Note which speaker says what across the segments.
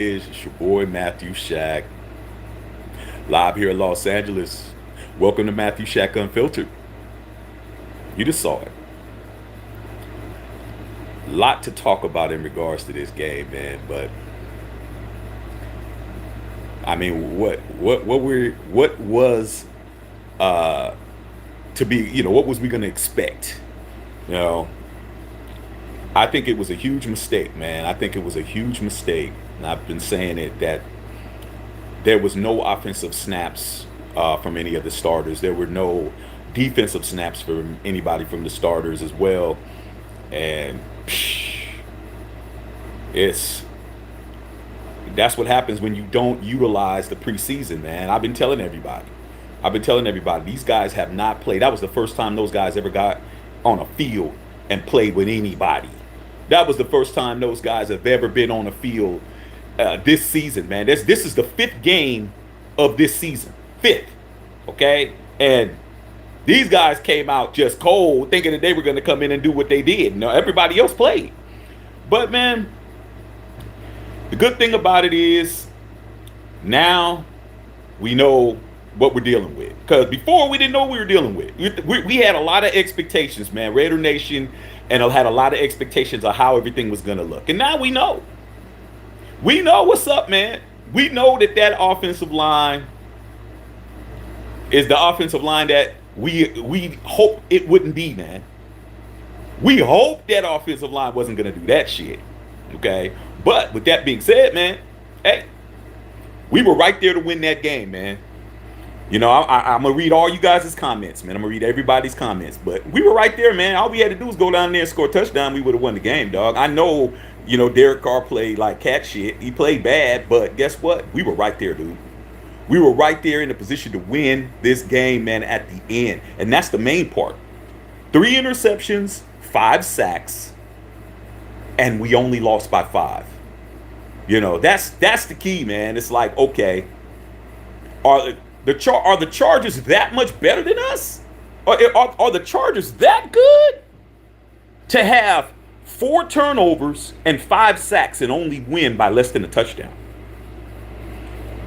Speaker 1: It's your boy Matthew Shack, live here in Los Angeles. Welcome to Matthew Shack Unfiltered. You just saw it. Lot to talk about in regards to this game, man. But I mean, what was uh to be? What was we gonna expect? You know, I think it was a huge mistake, man. I think it was a huge mistake, and I've been saying it that there was no offensive snaps from any of the starters. There were no defensive snaps from anybody from the starters as well. And it's that's what happens when you don't utilize the preseason, man. I've been telling everybody. These guys have not played. That was the first time those guys ever got on a field and played with anybody. That was the first time those guys have ever been on a field this season, man. This is the fifth game of this season. Fifth. Okay? And these guys came out just cold, thinking that they were going to come in and do what they did. No, everybody else played. But, man, the good thing about it is now we know what we're dealing with. Because before, we didn't know what we were dealing with. We had a lot of expectations, man. Raider Nation and had a lot of expectations of how everything was going to look. And now we know. We know what's up, man. We know that offensive line is the offensive line that we hope it wouldn't be, man. We hope that offensive line wasn't going to do that shit. Okay? But with that being said, man, hey, we were right there to win that game, man. I'm going to read all you guys' comments, man. I'm going to read everybody's comments. But we were right there, man. All we had to do was go down there and score a touchdown. We would have won the game, dog. I know, Derek Carr played like cat shit. He played bad, but guess what? We were right there, dude. We were right there in a position to win this game, man, at the end. And that's the main part. 3 interceptions, 5 sacks, and we only lost by 5. That's the key, man. It's like, okay, are the Chargers that much better than us? Are the Chargers that good to have 4 turnovers and 5 sacks and only win by less than a touchdown?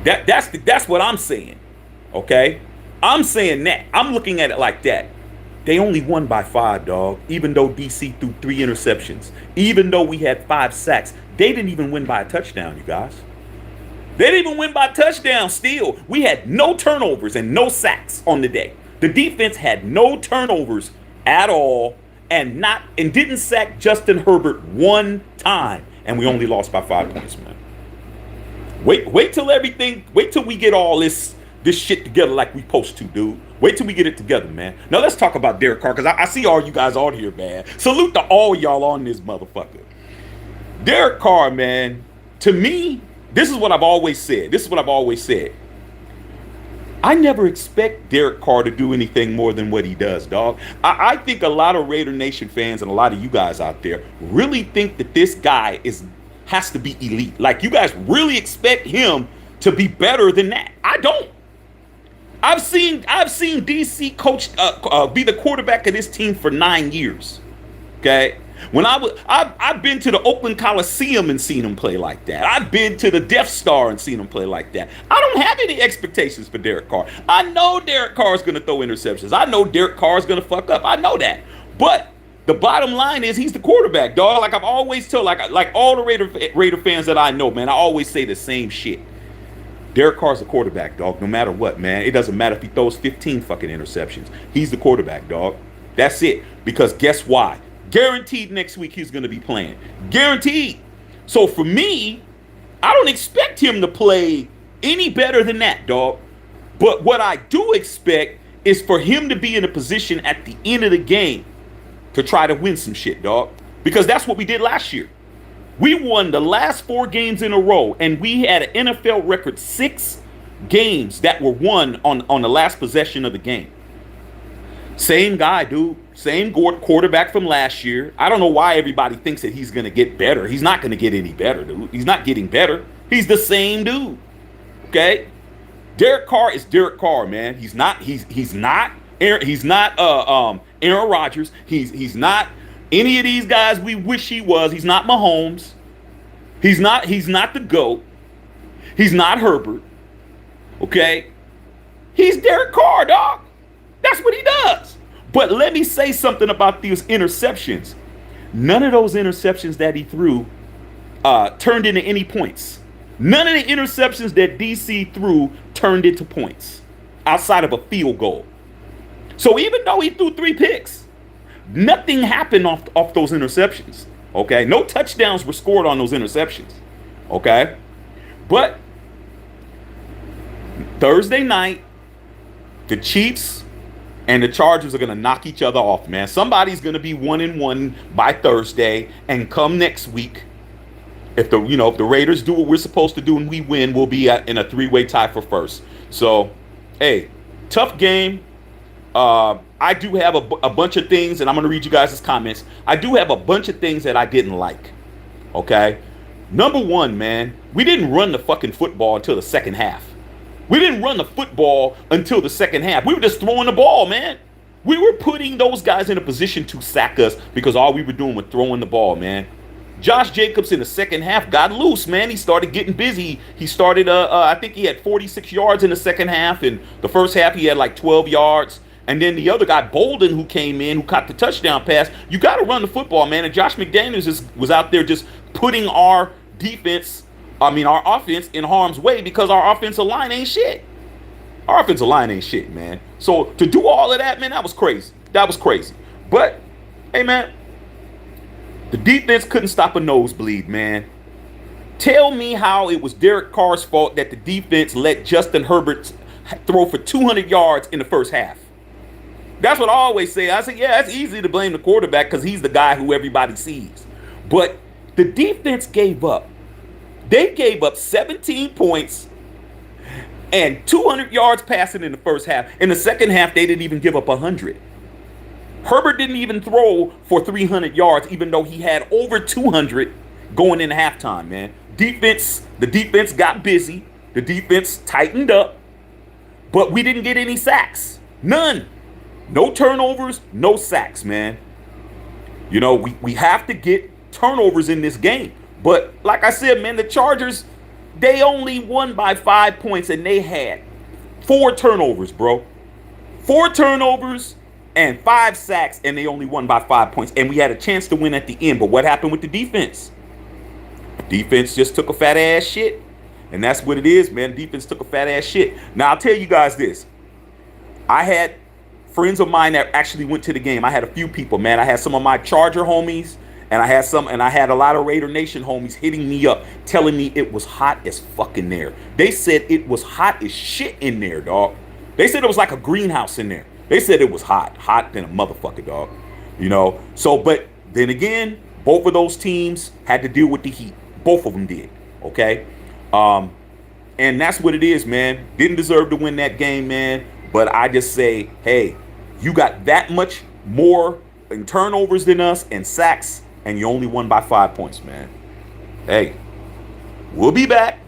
Speaker 1: That's what I'm saying. Okay? I'm saying that. I'm looking at it like that. They only won by 5, dog. Even though DC threw 3 interceptions. Even though we had 5 sacks. They didn't even win by a touchdown, you guys. They didn't even win by a touchdown still. We had no turnovers and no sacks on the day. The defense had no turnovers at all and didn't sack Justin Herbert 1 time. And we only lost by 5 points, man. Wait till we get all this shit together like we supposed to, dude. Wait till we get it together, man. Now let's talk about Derek Carr, because I see all you guys on here, man. Salute to all y'all on this motherfucker. Derek Carr, man, to me, this is what I've always said. I never expect Derek Carr to do anything more than what he does, dog. I think a lot of Raider Nation fans and a lot of you guys out there really think that this guy has to be elite. Like, you guys really expect him to be better than that. I don't. I've seen DC coach be the quarterback of this team for 9 years. Okay? I've been to the Oakland Coliseum and seen him play like that. I've been to the Death Star and seen him play like that. I don't have any expectations for Derek Carr. I know Derek Carr is going to throw interceptions. I know Derek Carr is going to fuck up. I know that. But the bottom line is he's the quarterback, dog. Like I've always told, like all the Raider fans that I know, man, I always say the same shit. Derek Carr's the quarterback, dog, no matter what, man. It doesn't matter if he throws 15 fucking interceptions. He's the quarterback, dog. That's it. Because guess why? Guaranteed next week he's going to be playing. Guaranteed. So for me, I don't expect him to play any better than that, dog. But what I do expect is for him to be in a position at the end of the game to try to win some shit, dog. Because that's what we did last year. We won the last 4 games in a row, and we had an NFL record 6 games that were won on the last possession of the game. Same guy, dude. Same quarterback from last year. I don't know why everybody thinks that he's going to get better. He's not going to get any better, dude. He's not getting better. He's the same dude. Okay? Derek Carr is Derek Carr, man. He's not Aaron Rodgers. He's not any of these guys we wish he was. He's not Mahomes. He's not the GOAT. He's not Herbert. Okay? He's Derek Carr, dog. That's what he does. But let me say something about these interceptions. None of those interceptions that he threw turned into any points. None of the interceptions that DC threw turned into points outside of a field goal. So even though he threw 3 picks, nothing happened off those interceptions. Okay? No touchdowns were scored on those interceptions. Okay? But Thursday night, the Chiefs and the Chargers are going to knock each other off, man. Somebody's going to be 1-1 by Thursday, and come next week, if the Raiders do what we're supposed to do and we win, we'll be in a 3-way tie for first. So, hey, tough game. I do have a bunch of things, and I'm going to read you guys' comments. I do have a bunch of things that I didn't like. Okay? Number one, man, we didn't run the fucking football until the second half. We didn't run the football until the second half. We were just throwing the ball, man. We were putting those guys in a position to sack us because all we were doing was throwing the ball, man. Josh Jacobs in the second half got loose, man. He started getting busy. He started, I think he had 46 yards in the second half. And the first half, he had like 12 yards. And then the other guy, Bolden, who came in, who caught the touchdown pass. You got to run the football, man. And Josh McDaniels was out there just putting our offense in harm's way because our offensive line ain't shit. Our offensive line ain't shit, man. So to do all of that, man, that was crazy. That was crazy. But, hey, man, the defense couldn't stop a nosebleed, man. Tell me how it was Derek Carr's fault that the defense let Justin Herbert throw for 200 yards in the first half. That's what I always say. I say, yeah, it's easy to blame the quarterback because he's the guy who everybody sees. But the defense gave up. They gave up 17 points and 200 yards passing in the first half. In the second half, they didn't even give up 100. Herbert didn't even throw for 300 yards, even though he had over 200 going into halftime, man. The defense got busy. The defense tightened up. But we didn't get any sacks. None. No turnovers, no sacks, man. You know, we have to get turnovers in this game. But like I said, man, the Chargers, they only won by 5 points, and they had 4 turnovers, bro. 4 turnovers and 5 sacks, and they only won by 5 points. And we had a chance to win at the end. But what happened with the defense? The defense just took a fat ass shit. And that's what it is, man. The defense took a fat ass shit. Now, I'll tell you guys this. I had friends of mine that actually went to the game. I had a few people, man. I had some of my Charger homies. And I had a lot of Raider Nation homies hitting me up, telling me it was hot as fuck in there. They said it was hot as shit in there, dog. They said it was like a greenhouse in there. They said it was hot than a motherfucker, dog. You know, so, but then again, both of those teams had to deal with the heat. Both of them did, okay? And that's what it is, man. Didn't deserve to win that game, man. But I just say, hey, you got that much more in turnovers than us and sacks, and you only won by 5 points, man. Hey, we'll be back.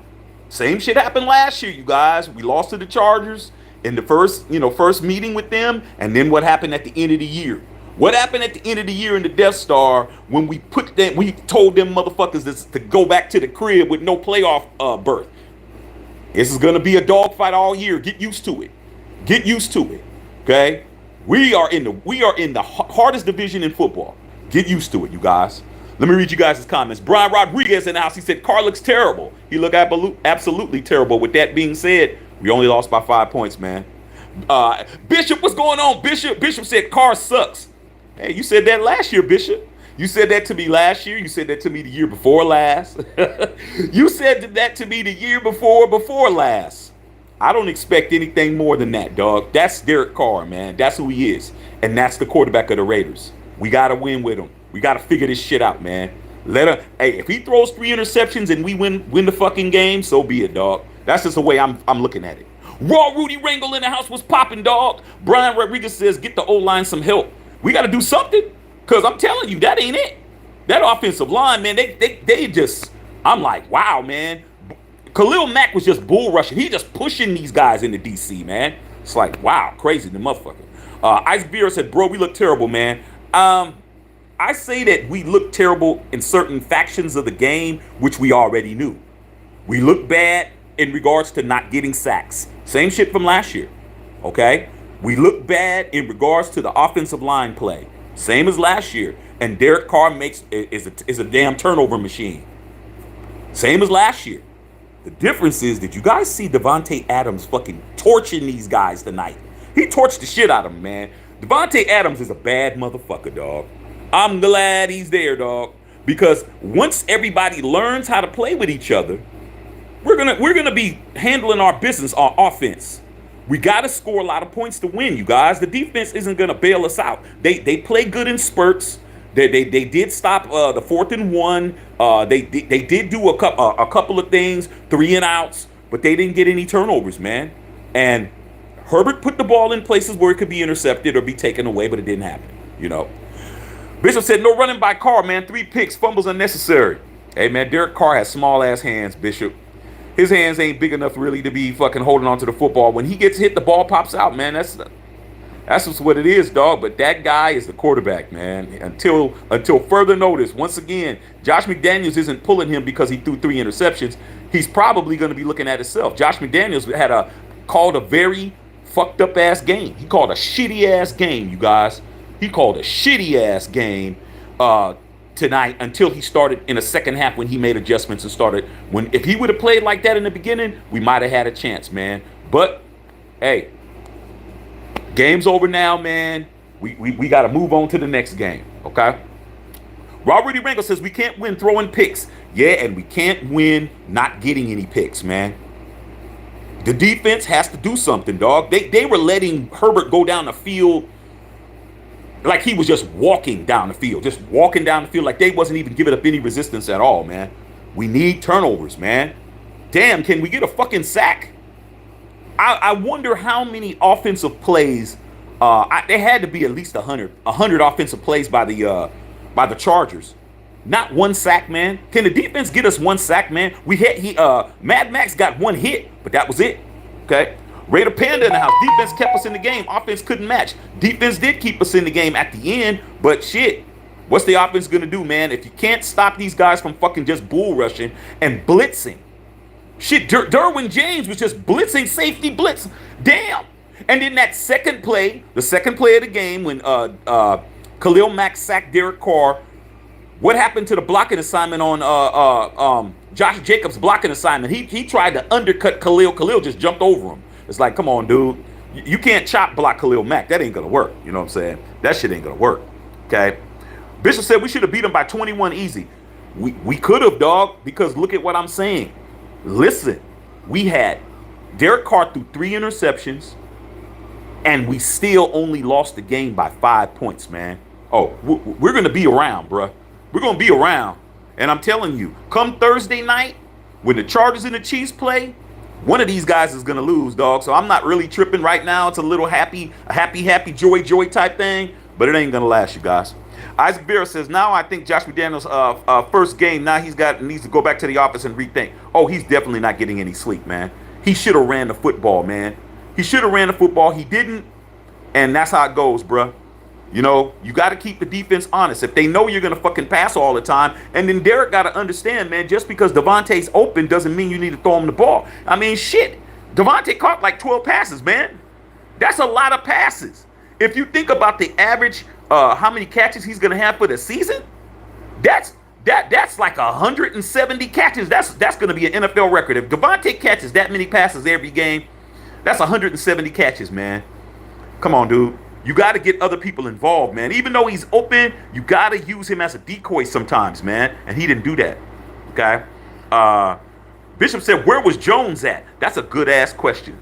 Speaker 1: Same shit happened last year, you guys. We lost to the Chargers in the first meeting with them, and then what happened at the end of the year? What happened at the end of the year in the Death Star when we told them motherfuckers to go back to the crib with no playoff berth? This is gonna be a dogfight all year. Get used to it. Get used to it. Okay? We are in the hardest division in football. Get used to it, you guys. Let me read you guys' comments. Brian Rodriguez in the house. He said, Carr looks terrible. He looked absolutely terrible. With that being said, we only lost by 5 points, man. Bishop, what's going on, Bishop? Bishop said, Carr sucks. Hey, you said that last year, Bishop. You said that to me last year. You said that to me the year before last. You said that to me the year before last. I don't expect anything more than that, dog. That's Derek Carr, man. That's who he is. And that's the quarterback of the Raiders. We got to win with him. We got to figure this shit out, man. Hey, if he throws 3 interceptions and we win the fucking game, so be it, dog. That's just the way I'm looking at it. Raw Rudy Rangel in the house was popping, dog. Brian Rodriguez says, get the O-line some help. We got to do something, because I'm telling you, that ain't it. That offensive line, man, they just, I'm like, wow, man. Khalil Mack was just bull rushing. He just pushing these guys into DC, man. It's like, wow, crazy, the motherfucker. Ice Beer said, bro, we look terrible, man. I say that we look terrible in certain factions of the game, which we already knew. We look bad in regards to not getting sacks. Same shit from last year. Okay? We look bad in regards to the offensive line play. Same as last year. And Derek Carr is a damn turnover machine. Same as last year. The difference is, did you guys see Devontae Adams fucking torching these guys tonight? He torched the shit out of them, man. Devontae Adams is a bad motherfucker, dog. I'm glad he's there, dog. Because once everybody learns how to play with each other, we're gonna be handling our business on offense. We gotta score a lot of points to win, you guys. The defense isn't gonna bail us out. They play good in spurts. They did stop the 4th and 1. They did do a couple of things, 3 and outs, but they didn't get any turnovers, man. And Herbert put the ball in places where it could be intercepted or be taken away, but it didn't happen, you know. Bishop said, no running by Carr, man. 3 picks, fumbles unnecessary. Hey, man, Derek Carr has small-ass hands, Bishop. His hands ain't big enough really to be fucking holding on to the football. When he gets hit, the ball pops out, man. That's just what it is, dog. But that guy is the quarterback, man. Until further notice. Once again, Josh McDaniels isn't pulling him because he threw 3 interceptions. He's probably going to be looking at himself. Josh McDaniels called a very fucked up ass game. He called a shitty ass game, you guys. He called a shitty ass game tonight until he started in the second half when he made adjustments and started. If he would have played like that in the beginning, we might have had a chance, man. But hey, game's over now, man. We got to move on to the next game, okay? Robert E. Rango says we can't win throwing picks. Yeah, and we can't win not getting any picks, man. The defense has to do something, dog. They were letting Herbert go down the field like he was just walking down the field. Just walking down the field like they wasn't even giving up any resistance at all, man. We need turnovers, man. Damn, can we get a fucking sack? I wonder how many offensive plays. There had to be at least 100 offensive plays by the Chargers. Not one sack, man. Can the defense get us one sack, man? Mad Max got 1 hit, but that was it. Okay. Raider Panda in the house. Defense kept us in the game. Offense couldn't match. Defense did keep us in the game at the end, but shit. What's the offense gonna do, man? If you can't stop these guys from fucking just bull rushing and blitzing. Shit, Derwin James was just blitzing, safety blitz. Damn. And then that second play, the second play of the game when Khalil Mack sacked Derek Carr. What happened to the blocking assignment on Josh Jacobs' blocking assignment? He tried to undercut Khalil. Khalil just jumped over him. It's like, come on, dude. You can't chop block Khalil Mack. That ain't going to work. You know what I'm saying? That shit ain't going to work. Okay? Bishop said we should have beat him by 21 easy. We could have, dog, because look at what I'm saying. Listen, we had Derek Carr threw 3 interceptions, and we still only lost the game by 5 points, man. Oh, we're going to be around, bruh. We're going to be around. And I'm telling you, come Thursday night, when the Chargers and the Chiefs play, one of these guys is going to lose, dog. So I'm not really tripping right now. It's a little happy, joy type thing. But it ain't going to last, you guys. Isaac Vera says, now I think Josh McDaniels' first game, now needs to go back to the office and rethink. Oh, he's definitely not getting any sleep, man. He should have ran the football, man. He should have ran the football. He didn't. And that's how it goes, bruh. You know, you got to keep the defense honest. If they know you're going to fucking pass all the time, and then Derek got to understand, man, just because Devontae's open doesn't mean you need to throw him the ball. I mean, shit, Devontae caught like 12 passes, man. That's a lot of passes. If you think about the average, how many catches he's going to have for the season, that's like 170 catches. That's going to be an NFL record. If Devontae catches that many passes every game, that's 170 catches, man. Come on, dude. You got to get other people involved, man. Even though he's open, you got to use him as a decoy sometimes, man. And he didn't do that, okay? Bishop said, where was Jones at? That's a good-ass question.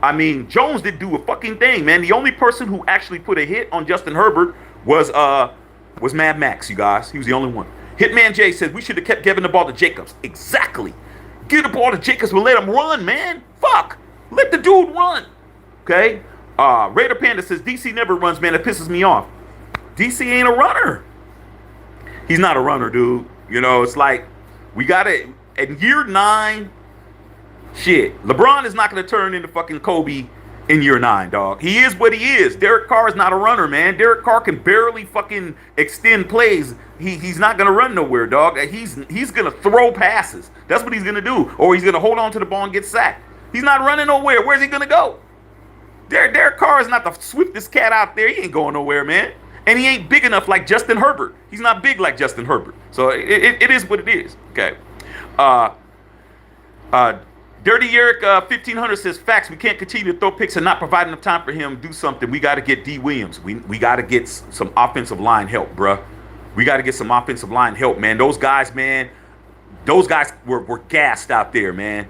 Speaker 1: I mean, Jones didn't do a fucking thing, man. The only person who actually put a hit on Justin Herbert was Mad Max, you guys. He was the only one. Hitman J said, we should have kept giving the ball to Jacobs. Exactly. Give the ball to Jacobs, but let him run, man. Fuck. Let the dude run, okay? Raider Panda says, DC never runs, man. It pisses me off. DC ain't a runner. He's not a runner, dude. You know, it's like, we got it. In year 9, shit, LeBron is not going to turn into fucking Kobe in year 9, dog. He is what he is. Derek Carr is not a runner, man. Derek Carr can barely fucking extend plays. He's not gonna run nowhere, dog. He's gonna throw passes. That's what he's gonna do. Or he's gonna hold on to the ball and get sacked. He's not running nowhere. Where's he gonna go? Derek Carr is not the swiftest cat out there. He ain't going nowhere, man. And he ain't big enough like Justin Herbert. He's not big like Justin Herbert. So it is what it is. Okay. Dirty Eric 1500 says, facts, we can't continue to throw picks and not provide enough time for him. Do something. We got to get D. Williams. We got to get some offensive line help, bruh. We got to get some offensive line help, man. Those guys, man, were gassed out there, man.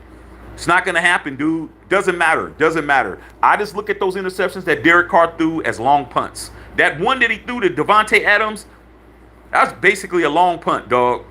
Speaker 1: It's not going to happen, dude. Doesn't matter. I just look at those interceptions that Derek Carr threw as long punts. That one that he threw to Devontae Adams, that was basically a long punt, dog.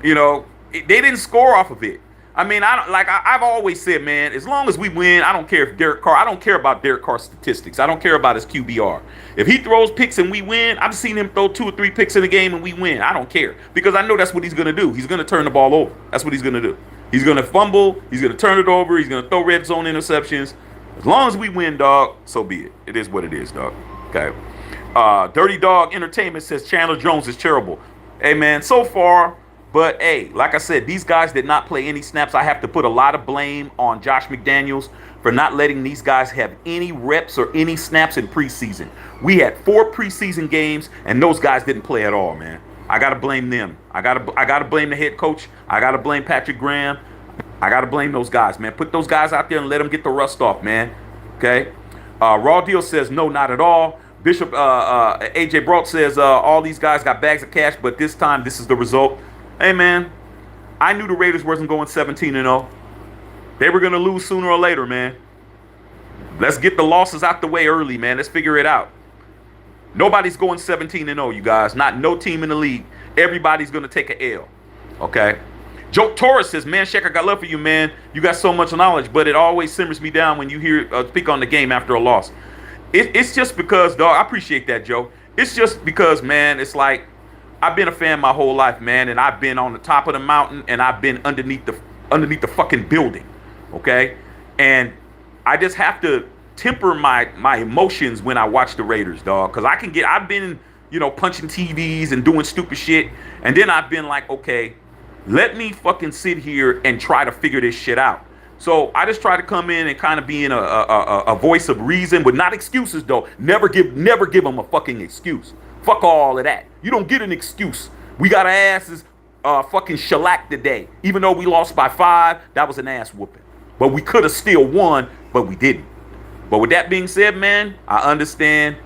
Speaker 1: You know, they didn't score off of it. I mean, I've always said, man, as long as we win, I don't care if I don't care about Derek Carr's statistics. I don't care about his QBR. If he throws picks and we win, I've seen him throw 2 or 3 picks in a game and we win. I don't care because I know that's what he's going to do. He's going to turn the ball over. That's what he's going to do. He's going to fumble. He's going to turn it over. He's going to throw red zone interceptions. As long as we win, dog, so be it. It is what it is, dog. Okay. Dirty Dog Entertainment says Chandler Jones is terrible. Hey, man, so far. But, hey, like I said, these guys did not play any snaps. I have to put a lot of blame on Josh McDaniels for not letting these guys have any reps or any snaps in preseason. We had 4 preseason games, and those guys didn't play at all, man. I got to blame them. I gotta blame the head coach. I got to blame Patrick Graham. I got to blame those guys, man. Put those guys out there and let them get the rust off, man. Okay? Raw Deal says, no, not at all. Bishop AJ Brock says, all these guys got bags of cash, but this time this is the result. Hey, man, I knew the Raiders wasn't going 17-0. They were going to lose sooner or later, man. Let's get the losses out the way early, man. Let's figure it out. Nobody's going 17-0, you guys. Not no team in the league. Everybody's going to take an L, okay? Joe Torres says, man, Shaq, I got love for you, man. You got so much knowledge, but it always simmers me down when you hear speak on the game after a loss. It's just because, dog, I appreciate that, Joe. It's just because, man, it's like, I've been a fan my whole life, man, and I've been on the top of the mountain and I've been underneath the fucking building, okay? And I just have to temper my emotions when I watch the Raiders, dog, because I've been, you know, punching TVs and doing stupid shit, and then I've been like, okay, let me fucking sit here and try to figure this shit out. So I just try to come in and kind of be in a voice of reason, but not excuses, though. Never give them a fucking excuse. Fuck all of that. You don't get an excuse. We got our asses fucking shellacked today. Even though we lost by 5, that was an ass whooping. But we could have still won, but we didn't. But with that being said, man, I understand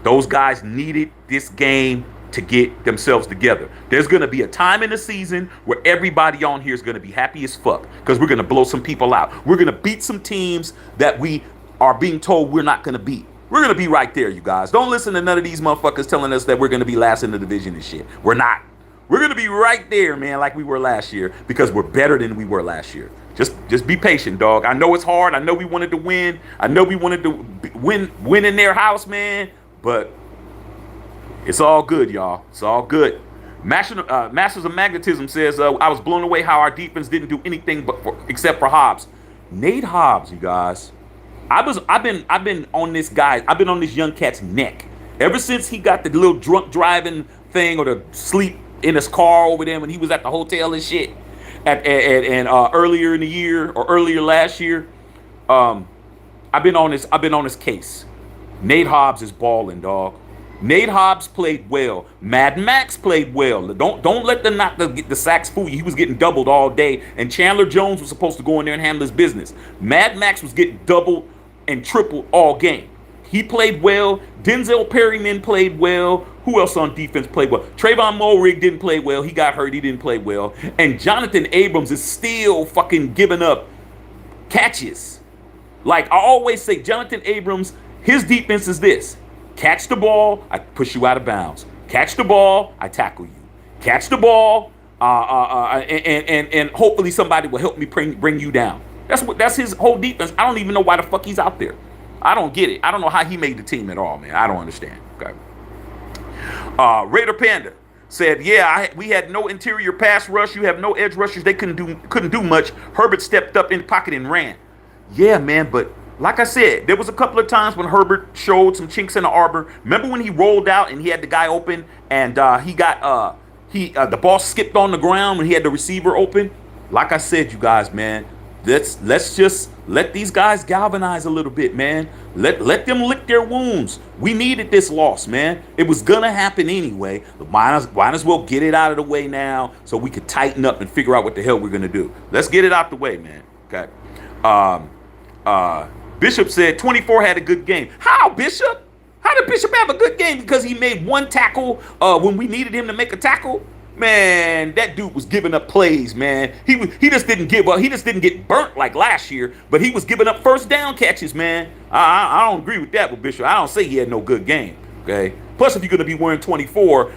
Speaker 1: those guys needed this game to get themselves together. There's going to be a time in the season where everybody on here is going to be happy as fuck because we're going to blow some people out. We're going to beat some teams that we are being told we're not going to beat. We're going to be right there, you guys. Don't listen to none of these motherfuckers telling us that we're going to be last in the division and shit. We're not. We're going to be right there, man, like we were last year because we're better than we were last year. Just be patient, dog. I know it's hard. I know we wanted to win. I know we wanted to win in their house, man. But it's all good, y'all. It's all good. Masters of Magnetism says, I was blown away how our defense didn't do anything except for Hobbs. Nate Hobbs, you guys. I've been on this guy. I've been on this young cat's neck ever since he got the little drunk driving thing or the sleep in his car over there when he was at the hotel and shit. And earlier in the year or earlier last year, I've been on his case. Nate Hobbs is balling, dog. Nate Hobbs played well. Mad Max played well. Don't let the sacks fool you. He was getting doubled all day, and Chandler Jones was supposed to go in there and handle his business. Mad Max was getting doubled and tripled all game. He played well. Denzel Perryman played well. Who else on defense played well? Trayvon Mulrig didn't play well. He got hurt. He didn't play well. And Jonathan Abrams is still fucking giving up catches. Like I always say, Jonathan Abrams, his defense is this. Catch the ball, I push you out of bounds. Catch the ball, I tackle you. Catch the ball, and hopefully somebody will help me bring you down. That's his whole defense. I don't even know why the fuck he's out there. I don't get it. I don't know how he made the team at all, man. I don't understand. Okay. Raider Panda said, yeah, we had no interior pass rush. You have no edge rushers. They couldn't do much. Herbert stepped up in the pocket and ran. Yeah, man, but like I said, there was a couple of times when Herbert showed some chinks in the arbor. Remember when he rolled out and he had the guy open and the ball skipped on the ground when he had the receiver open? Like I said, you guys, man, let's just let these guys galvanize a little bit, man. Let them lick their wounds. We needed this loss, man. It was gonna happen anyway. Might as well get it out of the way now so we could tighten up and figure out what the hell we're gonna do. Let's get it out the way, man. Okay. Bishop said 24 had a good game. How, Bishop? How did Bishop have a good game? Because he made one tackle when we needed him to make a tackle? Man, that dude was giving up plays, man. He just didn't give up. He just didn't get burnt like last year, but he was giving up first down catches, man. I don't agree with that with Bishop. I don't say he had no good game, okay? Plus, if you're going to be wearing 24,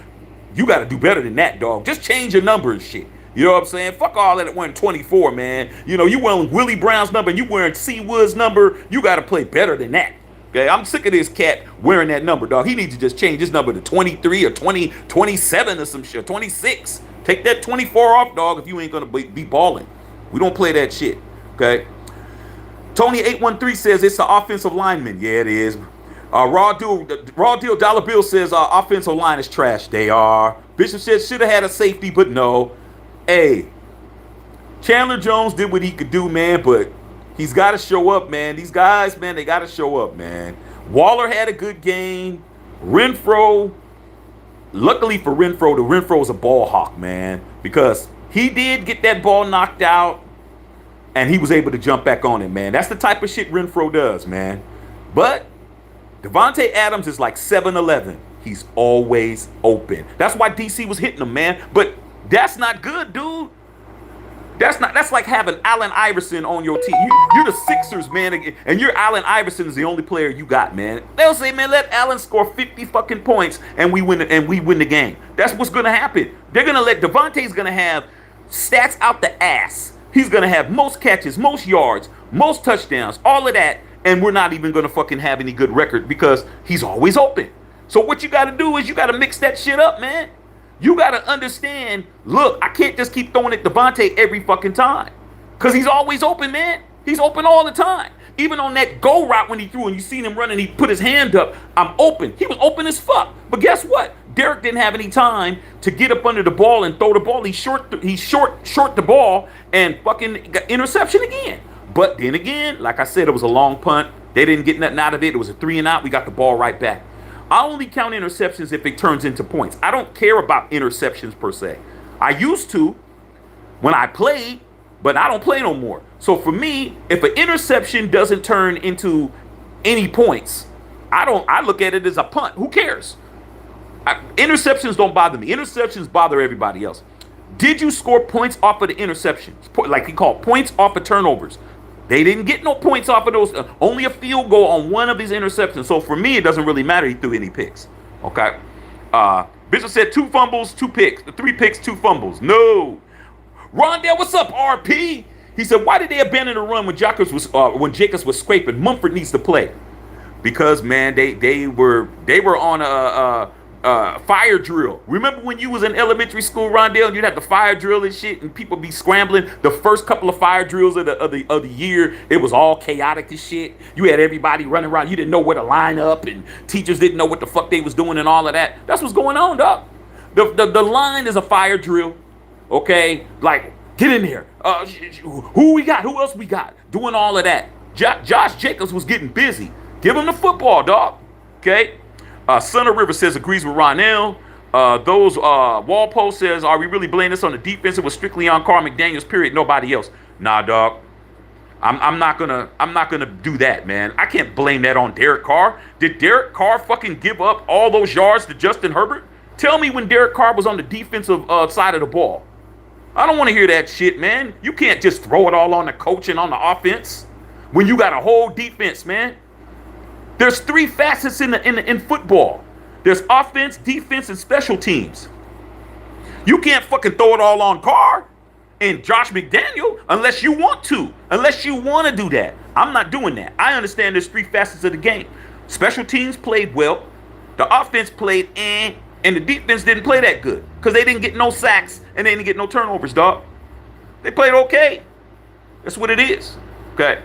Speaker 1: you got to do better than that, dog. Just change your number and shit. You know what I'm saying? Fuck all that at wearing 24, man. You know, you wearing Willie Brown's number and you wearing C. Wood's number. You got to play better than that. Okay, I'm sick of this cat wearing that number, dog. He needs to just change his number to 23 or 20, 27 or some shit, 26. Take that 24 off, dog, if you ain't going to be balling. We don't play that shit, okay? Tony813 says it's the offensive lineman. Yeah, it is. Raw Deal Dollar Bill says offensive line is trash. They are. Bishop says should have had a safety, but no. Hey, Chandler Jones did what he could do, man, but he's got to show up, man. These guys, man, they got to show up, man. Waller had a good game. Renfro, luckily for Renfro, Renfro's a ball hawk, man, because he did get that ball knocked out, and he was able to jump back on it, man. That's the type of shit Renfro does, man. But Devontae Adams is like 7-Eleven. He's always open. That's why DC was hitting him, man. But that's not good, dude. That's like having Allen Iverson on your team. You're the Sixers, man, and your Allen Iverson is the only player you got, man. They'll say, man, let Allen score 50 fucking points and we win the game. That's what's gonna happen. They're gonna let Devontae's gonna have stats out the ass. He's gonna have most catches, most yards, most touchdowns, all of that, and we're not even gonna fucking have any good record because he's always open. So what you gotta do is you gotta mix that shit up, man. You got to understand, look, I can't just keep throwing at Devontae every fucking time. Because he's always open, man. He's open all the time. Even on that go route when he threw and you seen him running, he put his hand up. I'm open. He was open as fuck. But guess what? Derek didn't have any time to get up under the ball and throw the ball. He short the ball and fucking got interception again. But then again, like I said, it was a long punt. They didn't get nothing out of it. It was a 3 and out. We got the ball right back. I only count interceptions if it turns into points. I don't care about interceptions per se. I used to when I played, but I don't play no more. So for me, if an interception doesn't turn into any points, I look at it as a punt. Who cares? Interceptions don't bother me. Interceptions bother everybody else. Did you score points off of the interceptions? Like he called points off of turnovers. They didn't get no points off of those. Only a field goal on one of his interceptions. So for me, it doesn't really matter. He threw any picks. Okay. Bishop said 2 fumbles, 2 picks. 3 picks, 2 fumbles. No. Rondell, what's up, RP? He said, why did they abandon the run when Jacobs was scraping? Mumford needs to play. Because, man, they were on a fire drill. Remember when you was in elementary school, Rondell, and you'd have the fire drill and shit, and people be scrambling? The first couple of fire drills of the year, it was all chaotic and shit. You had everybody running around. You didn't know where to line up, and teachers didn't know what the fuck they was doing and all of that. That's what's going on, dog. The line is a fire drill, okay? Like, get in there. Who we got? Who else we got? Doing all of that. Josh Jacobs was getting busy. Give him the football, dog. Okay? Son of River says agrees with Ronell. Walpole says, are we really blaming this on the defense? It was strictly on Carr McDaniels, period. Nobody else. Nah, dog. I'm not gonna do that, man. I can't blame that on Derek Carr. Did Derek Carr fucking give up all those yards to Justin Herbert? Tell me when Derek Carr was on the defensive side of the ball. I don't want to hear that shit, man. You can't just throw it all on the coach and on the offense when you got a whole defense, man. There's 3 facets in football. There's offense, defense, and special teams. You can't fucking throw it all on Carr and Josh McDaniel unless you want to. Unless you want to do that. I'm not doing that. I understand there's 3 facets of the game. Special teams played well. The offense played and the defense didn't play that good because they didn't get no sacks and they didn't get no turnovers, dog. They played okay. That's what it is. Okay.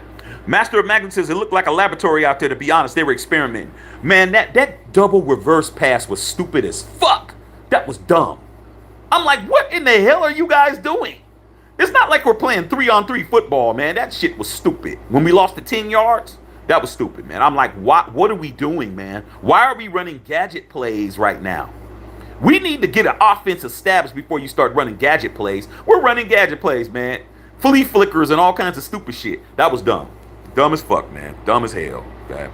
Speaker 1: Master of Magnet says it looked like a laboratory out there, to be honest. They were experimenting. Man, that double reverse pass was stupid as fuck. That was dumb. I'm like, what in the hell are you guys doing? It's not like we're playing 3-on-3 football, man. That shit was stupid. When we lost the 10 yards, that was stupid, man. I'm like, what are we doing, man? Why are we running gadget plays right now? We need to get an offense established before you start running gadget plays. We're running gadget plays, man. Flea flickers and all kinds of stupid shit. That was dumb. Dumb as fuck, man. Dumb as hell. Okay.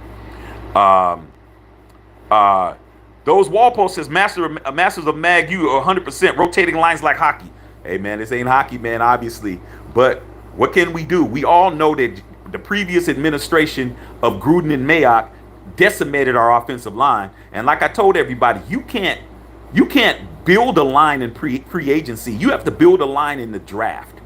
Speaker 1: Those wall posts says Masters of Mag U 100% rotating lines like hockey. Hey, man, this ain't hockey, man, obviously. But what can we do? We all know that the previous administration of Gruden and Mayock decimated our offensive line. And like I told everybody, you can't build a line in free agency. You have to build a line in the draft.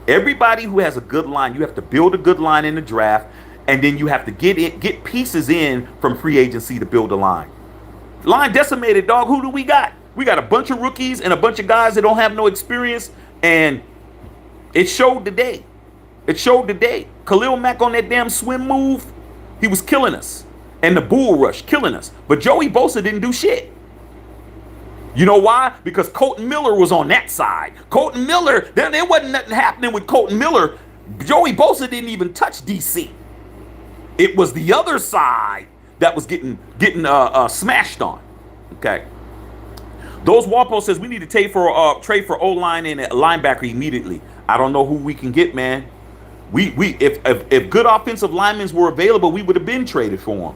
Speaker 1: Everybody who has a good line, you have to build a good line in the draft, and then you have to get pieces in from free agency to build a line. Line decimated, dog. Who do we got? We got a bunch of rookies and a bunch of guys that don't have no experience, and it showed today. It showed today. Khalil Mack on that damn swim move, he was killing us. And the bull rush, killing us. But Joey Bosa didn't do shit. You know why? Because Colton Miller was on that side. Colton Miller, there wasn't nothing happening with Colton Miller. Joey Bosa didn't even touch DC. It was the other side that was getting smashed on. Okay. Those Walpole says we need to trade for O-line and a linebacker immediately. I don't know who we can get, man. If good offensive linemen were available, we would have been traded for them.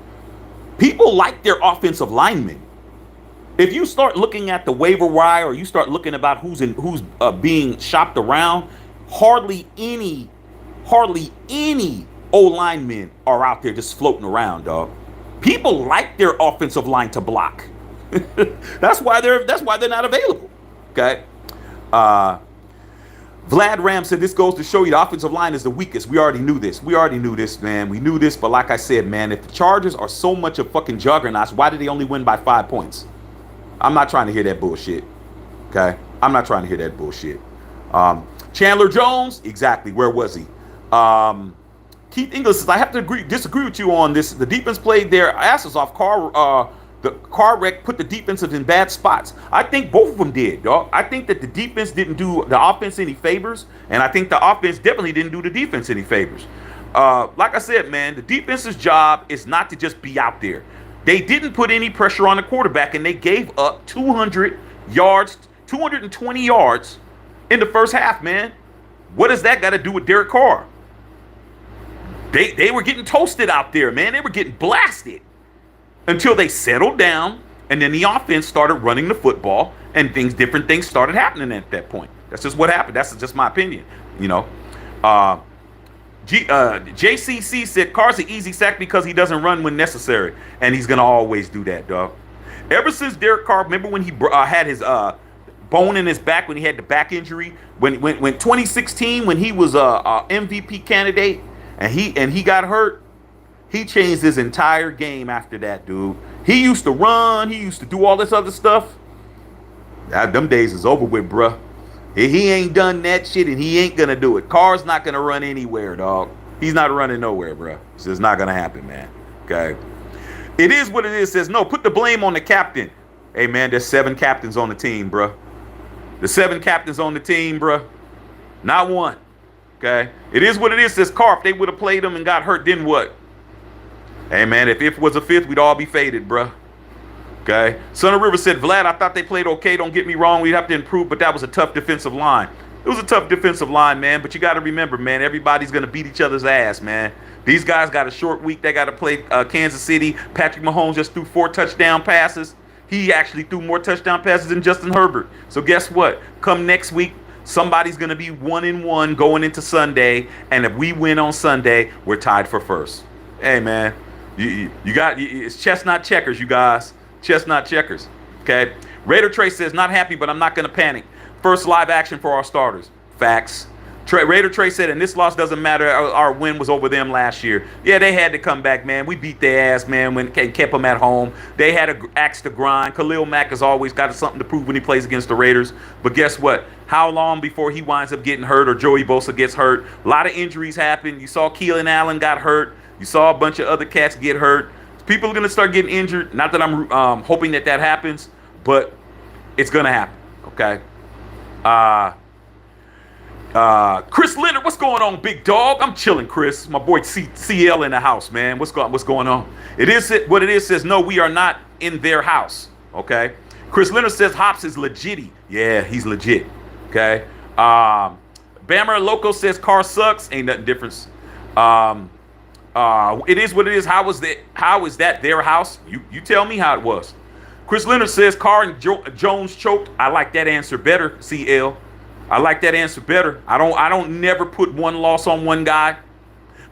Speaker 1: People like their offensive linemen. If you start looking at the waiver wire, or you start looking about who's being shopped around, hardly any O-linemen are out there just floating around, dog. People like their offensive line to block. That's why they're not available. Okay. Vlad Ram said this goes to show you the offensive line is the weakest. We already knew this. Man. We knew this, but like I said, man, if the Chargers are so much of fucking juggernauts, why did they only win by 5 points? I'm not trying to hear that bullshit. Okay? I'm not trying to hear that bullshit. Chandler Jones, exactly. Where was he? Keith Inglis says, I have to disagree with you on this. The defense played their asses off. The car wreck put the defensive in bad spots. I think both of them did, dog. I think that the defense didn't do the offense any favors, and I think the offense definitely didn't do the defense any favors. Like I said, man, the defense's job is not to just be out there. They didn't put any pressure on the quarterback, and they gave up 200 yards, 220 yards in the first half, man. What does that got to do with Derek Carr? They were getting toasted out there, man. They were getting blasted until they settled down, and then the offense started running the football, and different things started happening at that point. That's just what happened. That's just my opinion, you know. JCC said Carr's an easy sack because he doesn't run when necessary, and he's gonna always do that, dog. Ever since Derek Carr, remember when he had his bone in his back, when he had the back injury, when 2016, when he was a MVP candidate, and he got hurt, he changed his entire game after that, dude. He used to run, he used to do all this other stuff. Them days is over with, bruh. He ain't done that shit, and he ain't gonna do it. Carr's not gonna run anywhere, dog. He's not running nowhere, bruh. It's just not gonna happen, man. Okay. It is what it is. Says no. Put the blame on the captain. Hey, man, there's 7 captains on the team, bruh. The 7 captains on the team, bruh. Not one. Okay. It is what it is. Says Carr. If they would have played him and got hurt, then what? Hey, man, if it was a 5th, we'd all be faded, bruh. Okay. Son of River said, Vlad, I thought they played okay. Don't get me wrong. We'd have to improve, but that was a tough defensive line. It was a tough defensive line, man. But you got to remember, man, everybody's going to beat each other's ass, man. These guys got a short week. They got to play Kansas City. Patrick Mahomes just threw 4 touchdown passes. He actually threw more touchdown passes than Justin Herbert. So guess what? Come next week, somebody's going to be 1-1 going into Sunday. And if we win on Sunday, we're tied for first. Hey, man, you got it's chestnut checkers, you guys. Chestnut checkers. Okay. Raider Trey says, not happy, but I'm not going to panic. First live action for our starters. Facts. Raider Trey said, and this loss doesn't matter. Our win was over them last year. Yeah, they had to come back, man. We beat their ass, man, when kept them at home. They had to axe to grind. Khalil Mack has always got something to prove when he plays against the Raiders. But guess what? How long before he winds up getting hurt or Joey Bosa gets hurt? A lot of injuries happen. You saw Keelan Allen got hurt. You saw a bunch of other cats get hurt. People are going to start getting injured. Not that I'm hoping that happens, but it's going to happen, okay? Chris Leonard, what's going on, big dog? I'm chilling, Chris. My boy CL in the house, man. What's going on? It is what it is. Says no, we are not in their house. Okay. Chris Leonard says Hops is legitty. Yeah, he's legit. Okay. Bammer Loco says Carr sucks. Ain't nothing different. It is what it is. How is that their house? You tell me how it was. Chris Leonard says Carr and Jones choked. I like that answer better, CL. I like that answer better. I don't never put one loss on one guy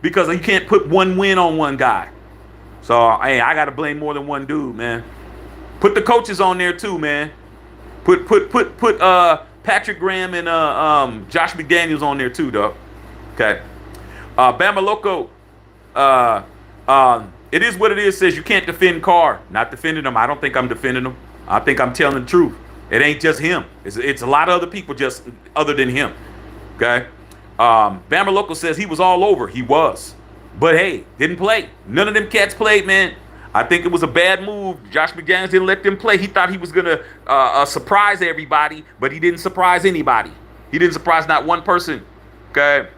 Speaker 1: because you can't put one win on one guy. So hey, I gotta blame more than one dude, man. Put the coaches on there too, man. Put Patrick Graham and Josh McDaniels on there too, dog. Okay. Bama Loco. It is what it is. Says you can't defend Carr. Not defending him. I don't think I'm defending him. I think I'm telling the truth. It ain't just him. It's a lot of other people just other than him. Okay. Bama Local says he was all over. He was. But hey, didn't play. None of them cats played, man. I think it was a bad move. Josh McDaniels didn't let them play. He thought he was going to surprise everybody, but he didn't surprise anybody. He didn't surprise not one person. Okay.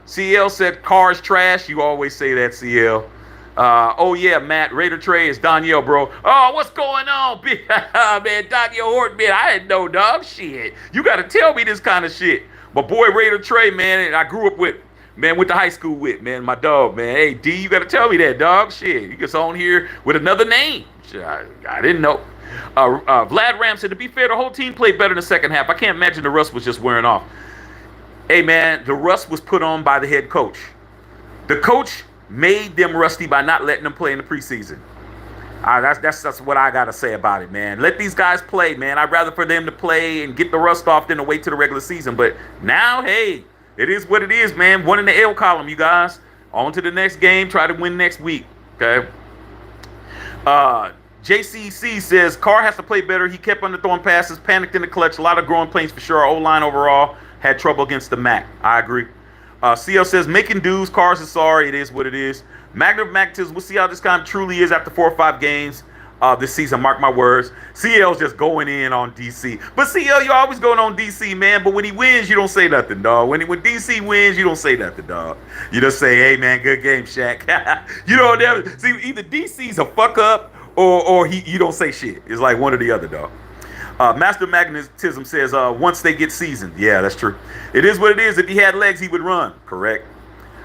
Speaker 1: CL said Carr's trash. You always say that, CL. Oh yeah, Matt, Raider Trey is Danielle, bro. Oh, what's going on, big man? Danielle Horton, man. I didn't know, dog. Shit, you gotta tell me this kind of shit. My boy Raider Trey, man, and I grew up with, man, went to high school with, man, my dog, man. Hey, D, you gotta tell me that, dog. Shit, you get on here with another name. I didn't know. Vlad Ram said, to be fair, the whole team played better in the second half. I can't imagine the rust was just wearing off. Hey, man, the rust was put on by the head coach. The coach made them rusty by not letting them play in the preseason. That's what I got to say about it, man. Let these guys play, man. I'd rather for them to play and get the rust off than to wait to the regular season. But now, hey, it is what it is, man. One in the L column, you guys. On to the next game. Try to win next week, okay? JCC says, Carr has to play better. He kept underthrowing passes, panicked in the clutch. A lot of growing pains for sure. Our O-line overall had trouble against the MAC. I agree. CL says, making dues, Cars is sorry. It is what it is. Magna of Mac says, we'll see how this time truly is after 4 or 5 games this season. Mark my words. CL's just going in on DC. But CL, you're always going on DC, man. But when he wins, you don't say nothing, dog. When DC wins, you don't say nothing, dog. You just say, hey, man, good game, Shaq. You don't never see, either DC's a fuck up or you don't say shit. It's like one or the other, dog. Master Magnetism says, once they get seasoned. Yeah, that's true. It is what it is. If he had legs, he would run. Correct.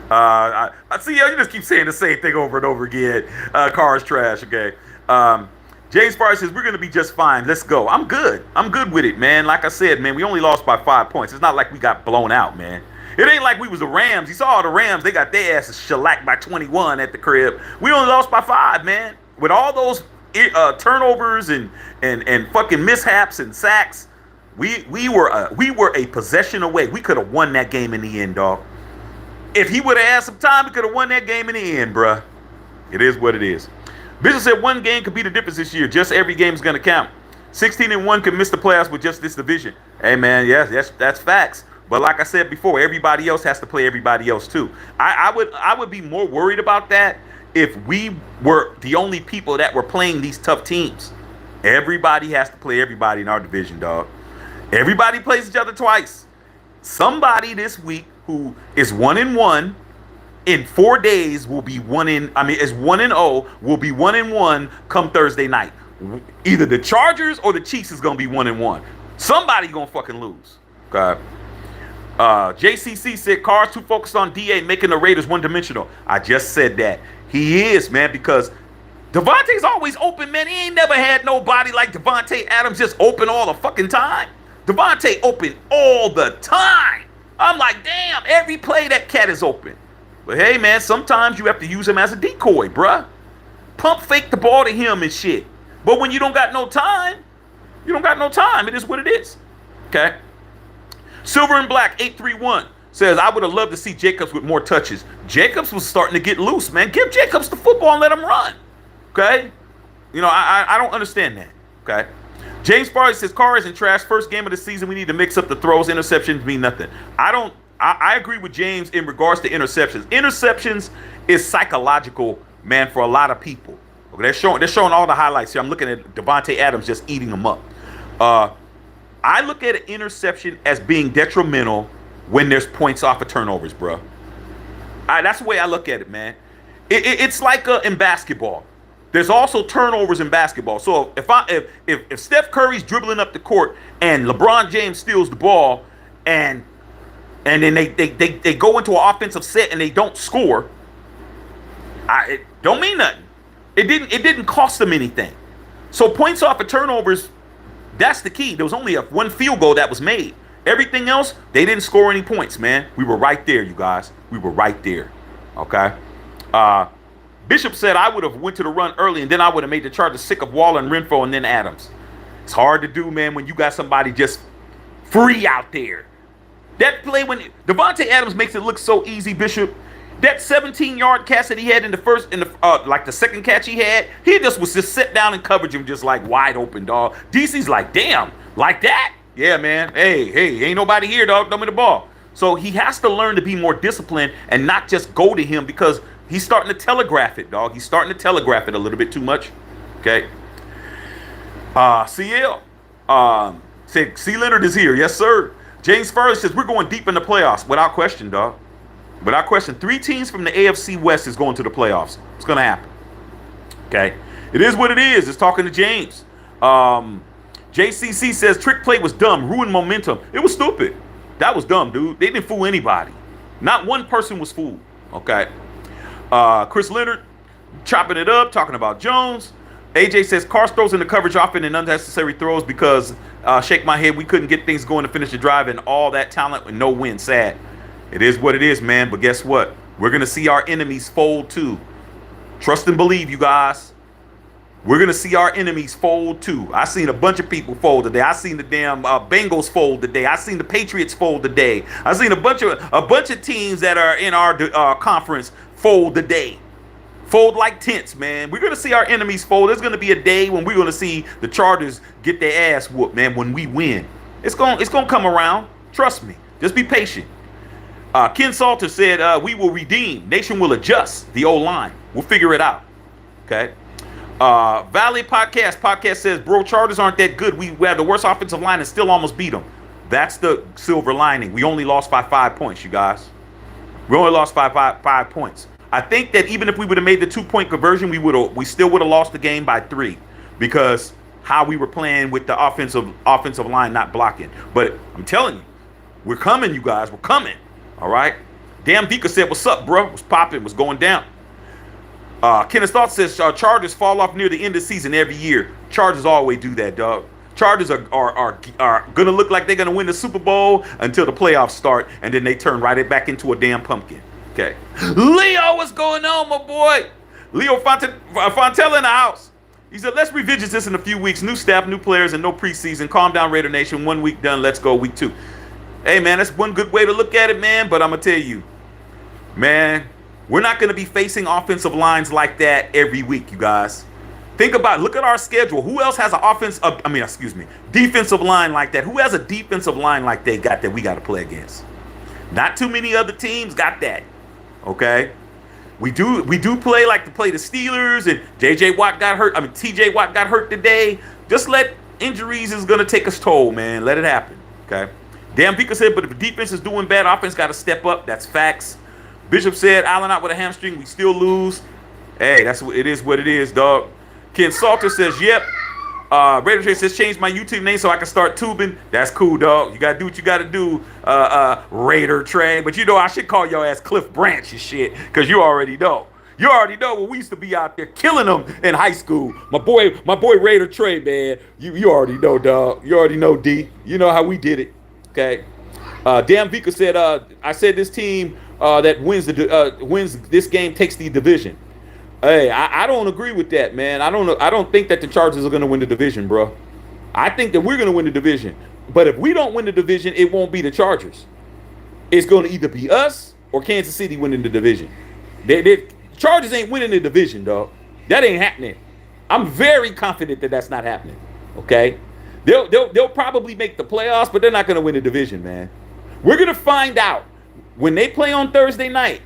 Speaker 1: I see, you just keep saying the same thing over and over again. Car's trash, okay. James Farr says, we're going to be just fine. Let's go. I'm good. I'm good with it, man. Like I said, man, we only lost by 5 points. It's not like we got blown out, man. It ain't like we was the Rams. You saw all the Rams. They got their asses shellacked by 21 at the crib. We only lost by 5, man. With all those turnovers and fucking mishaps and sacks, we were a possession away. We could have won that game in the end, dog. If he would have had some time, we could have won that game in the end, bruh. It is what it is. Bishop said one game could be the difference this year. Just every game is going to count. 16-1 could miss the playoffs with just this division. Hey, man, yes, that's facts. But like I said before, everybody else has to play everybody else too. I would be more worried about that if we were the only people that were playing these tough teams. Everybody has to play everybody in our division, dog. Everybody plays each other twice. Somebody this week who is 1-1 in 4 days will be 1-0 will be 1-1 come Thursday night. Either the Chargers or the Chiefs is gonna be 1-1. Somebody gonna fucking lose. Okay. JCC said Carr's too focused on DA making the Raiders one-dimensional. I just said that. He is, man, because Devontae's always open, man. He ain't never had nobody like Devontae Adams just open all the fucking time. Devontae open all the time. I'm like, damn, every play that cat is open. But hey, man, sometimes you have to use him as a decoy, bruh. Pump fake the ball to him and shit. But when you don't got no time, you don't got no time. It is what it is. Okay? Silver and Black 831 says, I would have loved to see Jacobs with more touches. Jacobs was starting to get loose, man. Give Jacobs the football and let him run. Okay? You know, I don't understand that. Okay? James Farley says, Carr isn't trash. First game of the season, we need to mix up the throws. Interceptions mean nothing. I agree with James in regards to interceptions. Interceptions is psychological, man, for a lot of people. Okay, they're showing all the highlights here. I'm looking at Devontae Adams just eating them up. I look at an interception as being detrimental when there's points off of turnovers, bro. That's the way I look at it, man. It's like in basketball. There's also turnovers in basketball. So if Steph Curry's dribbling up the court and LeBron James steals the ball and then they go into an offensive set and they don't score, it don't mean nothing. It didn't cost them anything. So points off of turnovers, that's the key. There was only one field goal that was made. Everything else, they didn't score any points, man. We were right there, you guys. We were right there. Okay. Bishop said I would have went to the run early and then I would have made the Chargers sick of Waller and Renfro and then Adams. It's hard to do, man, when you got somebody just free out there. That play when Devontae Adams makes it look so easy, Bishop. That 17-yard catch that he had in the second catch he had, he just was just sit down in coverage and just like wide open, dog. DC's like, damn, like that? Yeah, man. Hey, ain't nobody here, dog. Throw me the ball. So he has to learn to be more disciplined and not just go to him because he's starting to telegraph it, dog. He's starting to telegraph it a little bit too much. Okay. CL said C. Leonard is here. Yes, sir. James Furley says we're going deep in the playoffs without question, dog. Without question, 3 teams from the AFC West is going to the playoffs. It's going to happen. Okay. It is what it is. It's talking to James. JCC says trick play was dumb, ruined momentum. It was stupid. That was dumb, dude. They didn't fool anybody. Not one person was fooled. Okay. Chris Leonard chopping it up, talking about Jones. AJ says Carr throws in the coverage often and unnecessary throws because shake my head. We couldn't get things going to finish the drive and all that talent with no win. Sad. It is what it is, man. But guess what? We're going to see our enemies fold too. Trust and believe, you guys. We're going to see our enemies fold too. I seen a bunch of people fold today. I seen the damn Bengals fold today. I seen the Patriots fold today. I seen a bunch of teams that are in our conference fold today. Fold like tents, man. We're going to see our enemies fold. There's going to be a day when we're going to see the Chargers get their ass whooped, man, when we win. It's going to come around. Trust me. Just be patient. Ken Salter said, we will redeem. Nation will adjust the O-line. We'll figure it out. Okay. Valley Podcast says, bro, Chargers aren't that good. We have the worst offensive line and still almost beat them. That's the silver lining. We only lost by 5 points, you guys. We only lost by five points. I think that even if we would have made the 2-point conversion, we still would have lost the game by 3 because how we were playing with the offensive line not blocking. But I'm telling you, we're coming, you guys. We're coming. All right. Damn Vika said, what's up, bro? What's popping? What's going down? Kenneth Thought says Chargers fall off near the end of the season every year. Chargers always do that, dog. Chargers are going to look like they're going to win the Super Bowl until the playoffs start, and then they turn right back into a damn pumpkin. Okay. Leo, what's going on, my boy? Leo Fontella in the house. He said, let's revisit this in a few weeks. New staff, new players, and no preseason. Calm down, Raider Nation. 1 week done. Let's go week 2. Hey, man, that's one good way to look at it, man. But I'm going to tell you, man, we're not going to be facing offensive lines like that every week, you guys. Think about it. Look at our schedule. Who else has an defensive line like that? Who has a defensive line like they got that we got to play against? Not too many other teams got that. Okay? We do play like to play the Steelers, and TJ Watt got hurt today. Just let injuries is going to take us toll, man. Let it happen. Okay? Dan Vika said, but if the defense is doing bad, offense got to step up. That's facts. Bishop said, Allen out with a hamstring, we still lose. Hey, it is what it is, dog. Ken Salter says, yep. Raider Trey says, change my YouTube name so I can start tubing. That's cool, dog. You got to do what you got to do, Raider Trey. But you know, I should call your ass Cliff Branch and shit, because you already know. You already know when we used to be out there killing them in high school. My boy Raider Trey, man. You already know, dog. You already know, D. You know how we did it. Okay. Dan Vika said, I said this team that wins this game takes the division. Hey, I don't agree with that, man. I don't think that the Chargers are going to win the division, bro. I think that we're going to win the division. But if we don't win the division, it won't be the Chargers. It's going to either be us or Kansas City winning the division. Chargers ain't winning the division, dog. That ain't happening. I'm very confident that that's not happening. Okay, they'll probably make the playoffs, but they're not going to win the division, man. We're going to find out when they play on Thursday night.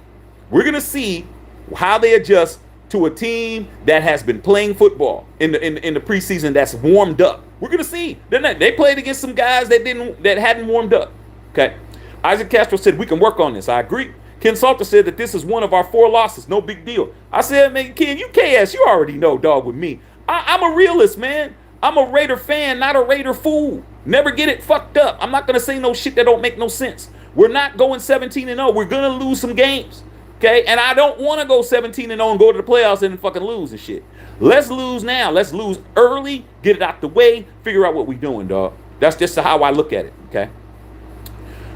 Speaker 1: We're going to see how they adjust to a team that has been playing football in the preseason, that's warmed up. We're going to see. They played against some guys that hadn't warmed up. Okay. Isaac Castro said we can work on this. I agree. Ken Salter said that this is one of our 4 losses. No big deal. I said, man, Ken, you KS, you already know, dog, with me. I'm a realist, man. I'm a Raider fan, not a Raider fool. Never get it fucked up. I'm not going to say no shit that don't make no sense. We're not going 17-0. We're going to lose some games. Okay? And I don't want to go 17-0 and go to the playoffs and fucking lose and shit. Let's lose now. Let's lose early. Get it out the way. Figure out what we're doing, dog. That's just how I look at it. Okay?